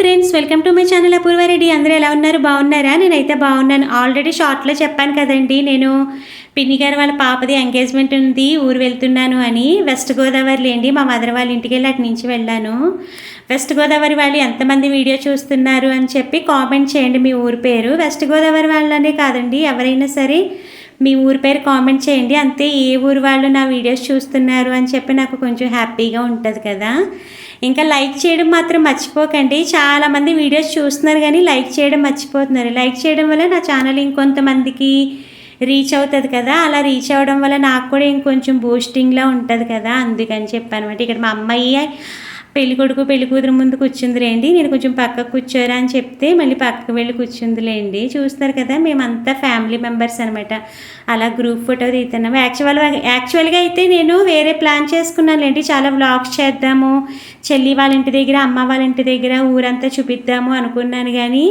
Friends, welcome to my channel Apoorva Reddy. అందరూ ఎలా ఉన్నారు? బాగున్నారా? నేనైతే బాగున్నాను. ఆల్రెడీ షార్ట్లో చెప్పాను కదండి, నేను పిన్ని గారు వాళ్ళ పాపది ఎంగేజ్మెంట్ ఉంది, ఊరు వెళ్తున్నాను అని. వెస్ట్ గోదావరిలో అండి, మా మదర్ వాళ్ళ ఇంటికి వెళ్ళి అటు నుంచి వెళ్ళాను. వెస్ట్ గోదావరి వాళ్ళు ఎంతమంది వీడియో చూస్తున్నారు అని చెప్పి కామెంట్ చేయండి మీ ఊరి పేరు. వెస్ట్ గోదావరి వాళ్ళనే కాదండి, ఎవరైనా సరే మీ ఊరి పేరు కామెంట్ చేయండి. అంతే, ఏ ఊరు వాళ్ళు నా వీడియోస్ చూస్తున్నారు అని చెప్పి నాకు కొంచెం హ్యాపీగా ఉంటుంది కదా. ఇంకా లైక్ చేయడం మాత్రం మర్చిపోకండి. చాలామంది వీడియోస్ చూస్తున్నారు కానీ లైక్ చేయడం మర్చిపోతున్నారు. లైక్ చేయడం వల్ల నా ఛానల్ ఇంకొంతమందికి రీచ్ అవుతుంది కదా. అలా రీచ్ అవ్వడం వల్ల నాకు కూడా ఇంకొంచెం బూస్టింగ్లా ఉంటుంది కదా, అందుకని చెప్పానమాట. ఇక్కడ మా అమ్మాయి పెళ్ళికొడుకు పెళ్ళికూతురు ముందు కూర్చుందిలేండి, నేను కొంచెం పక్కకు కూర్చోరా అని చెప్తే మళ్ళీ పక్కకు వెళ్ళి కూర్చుందిలేండి. చూస్తారు కదా, మేమంతా ఫ్యామిలీ మెంబర్స్ అనమాట. అలా గ్రూప్ ఫోటో తీస్తున్నాము. యాక్చువల్గా అయితే నేను వేరే ప్లాన్ చేసుకున్నానులేండి, చాలా వ్లాగ్స్ చేద్దాము, చెల్లి వాళ్ళ ఇంటి దగ్గర అమ్మ వాళ్ళ ఇంటి దగ్గర ఊరంతా చూపిద్దాము అనుకున్నాను. కానీ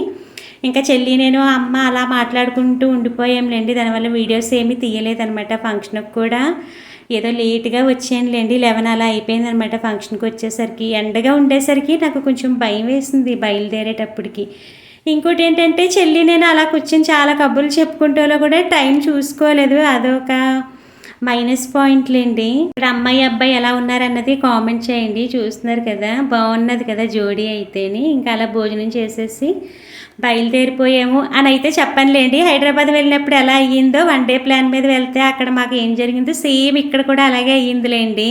ఇంకా చెల్లి నేను అమ్మ అలా మాట్లాడుకుంటూ ఉండిపోయాంలేండి. దానివల్ల వీడియోస్ ఏమీ తీయలేదనమాట. ఫంక్షన్కి కూడా ఏదో లేట్గా వచ్చానులేండి, 11 అలా అయిపోయిందనమాట. ఫంక్షన్కి వచ్చేసరికి ఎండగా ఉండేసరికి నాకు కొంచెం భయం వేసింది బయలుదేరేటప్పటికి. ఇంకోటి ఏంటంటే, చెల్లి నేను అలా కూర్చొని చాలా కబుర్లు చెప్పుకుంటూలో కూడా టైం చూసుకోలేదు. అదొక మైనస్ పాయింట్లేండి. ఇక్కడ అమ్మాయి అబ్బాయి ఎలా ఉన్నారన్నది కామెంట్ చేయండి. చూస్తున్నారు కదా, బాగున్నది కదా జోడీ అయితేని. ఇంకా అలా భోజనం చేసేసి బయలుదేరిపోయాము అని అయితే చెప్పనులేండి. హైదరాబాద్ వెళ్ళినప్పుడు ఎలా అయ్యిందో, 1 డే ప్లాన్ మీద వెళ్తే అక్కడ మాకు ఏం జరిగిందో సేమ్ ఇక్కడ కూడా అలాగే అయ్యిందిలేండి.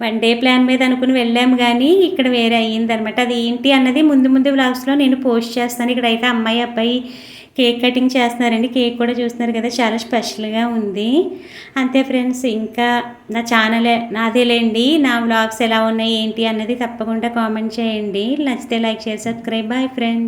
1 డే ప్లాన్ మీద అనుకుని వెళ్ళాము కానీ ఇక్కడ వేరే అయ్యిందనమాట. అది ఏంటి అన్నది ముందు ముందు వ్లాగ్స్లో నేను పోస్ట్ చేస్తాను. ఇక్కడైతే అమ్మాయి అబ్బాయి కేక్ కటింగ్ చేస్తున్నారండి. కేక్ కూడా చూస్తున్నారు కదా, చాలా స్పెషల్గా ఉంది. అంతే ఫ్రెండ్స్, ఇంకా నా ఛానల్ నాదేలేండి. నా వ్లాగ్స్ ఎలా ఉన్నాయి ఏంటి అన్నది తప్పకుండా కామెంట్ చేయండి. నచ్చితే లైక్ చేసి సబ్స్క్రైబ్. Bye friends.